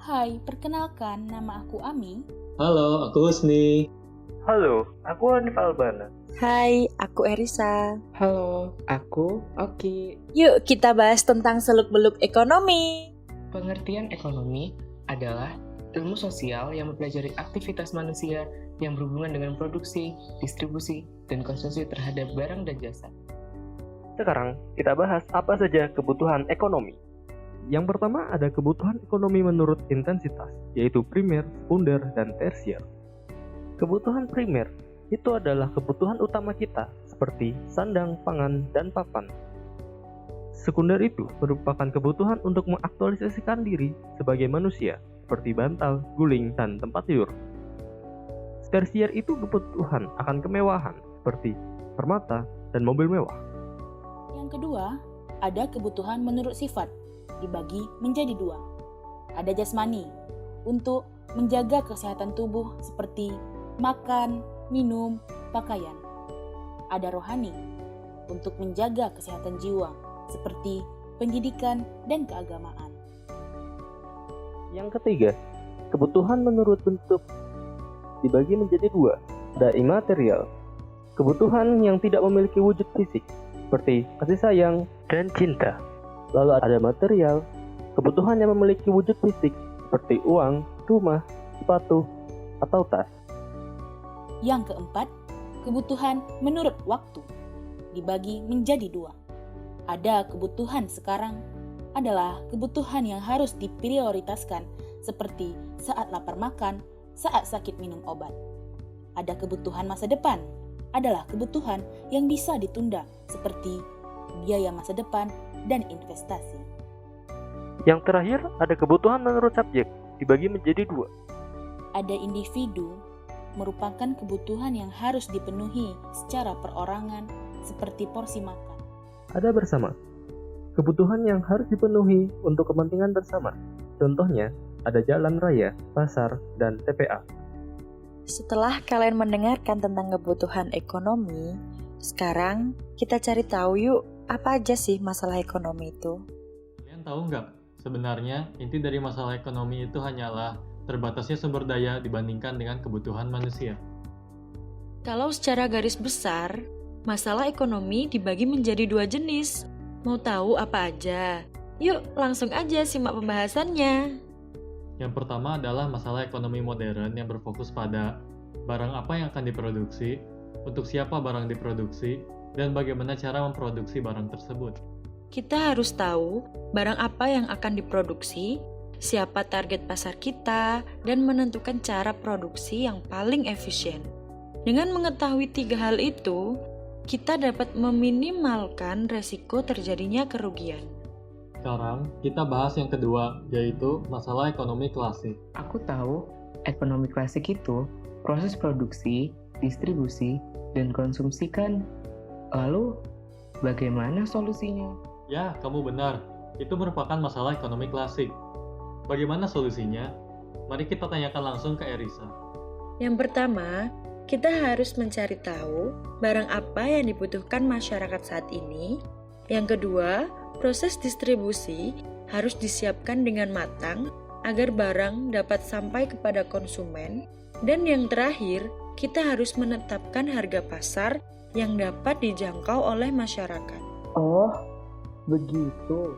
Hai, perkenalkan nama aku Ami. Halo, aku Husni. Halo, aku Hanif Albana. Hai, aku Erisa. Halo, aku Oki. Yuk kita bahas tentang seluk-beluk ekonomi. Pengertian ekonomi adalah ilmu sosial yang mempelajari aktivitas manusia yang berhubungan dengan produksi, distribusi, dan konsumsi terhadap barang dan jasa. Sekarang kita bahas apa saja kebutuhan ekonomi. Yang pertama ada kebutuhan ekonomi menurut intensitas, yaitu primer, sekunder, dan tersier. Kebutuhan primer itu adalah kebutuhan utama kita, seperti sandang, pangan, dan papan. Sekunder itu merupakan kebutuhan untuk mengaktualisasikan diri sebagai manusia, seperti bantal, guling, dan tempat tidur. Tersier itu kebutuhan akan kemewahan, seperti permata dan mobil mewah. Yang kedua, ada kebutuhan menurut sifat, dibagi menjadi dua. Ada jasmani, untuk menjaga kesehatan tubuh seperti makan, minum, pakaian. Ada rohani, untuk menjaga kesehatan jiwa seperti pendidikan dan keagamaan. Yang ketiga, kebutuhan menurut bentuk dibagi menjadi dua. Ada imaterial, kebutuhan yang tidak memiliki wujud fisik, seperti kasih sayang dan cinta. Lalu ada material, kebutuhan yang memiliki wujud fisik, seperti uang, rumah, sepatu, atau tas. Yang keempat, kebutuhan menurut waktu, dibagi menjadi dua. Ada kebutuhan sekarang, adalah kebutuhan yang harus diprioritaskan, seperti saat lapar makan, saat sakit minum obat. Ada kebutuhan masa depan, adalah kebutuhan yang bisa ditunda, seperti biaya masa depan dan investasi. Yang terakhir ada kebutuhan menurut subjek, dibagi menjadi dua. Ada individu, merupakan kebutuhan yang harus dipenuhi secara perorangan, seperti porsi makan. Ada bersama, kebutuhan yang harus dipenuhi untuk kepentingan bersama. Contohnya, ada jalan raya, pasar, dan TPA. Setelah kalian mendengarkan tentang kebutuhan ekonomi, sekarang kita cari tahu yuk, apa aja sih masalah ekonomi itu? Kalian tahu nggak? Sebenarnya, inti dari masalah ekonomi itu hanyalah terbatasnya sumber daya dibandingkan dengan kebutuhan manusia. Kalau secara garis besar, masalah ekonomi dibagi menjadi dua jenis. Mau tahu apa aja? Yuk langsung aja simak pembahasannya. Yang pertama adalah masalah ekonomi modern yang berfokus pada barang apa yang akan diproduksi, untuk siapa barang diproduksi, dan bagaimana cara memproduksi barang tersebut. Kita harus tahu barang apa yang akan diproduksi, siapa target pasar kita, dan menentukan cara produksi yang paling efisien. Dengan mengetahui tiga hal itu, kita dapat meminimalkan resiko terjadinya kerugian. Sekarang, kita bahas yang kedua, yaitu masalah ekonomi klasik. Aku tahu ekonomi klasik itu proses produksi, distribusi, dan konsumsi kan. Lalu, bagaimana solusinya? Ya, kamu benar. Itu merupakan masalah ekonomi klasik. Bagaimana solusinya? Mari kita tanyakan langsung ke Erisa. Yang pertama, kita harus mencari tahu barang apa yang dibutuhkan masyarakat saat ini. Yang kedua, proses distribusi harus disiapkan dengan matang agar barang dapat sampai kepada konsumen. Dan yang terakhir, kita harus menetapkan harga pasar yang dapat dijangkau oleh masyarakat. Oh, begitu.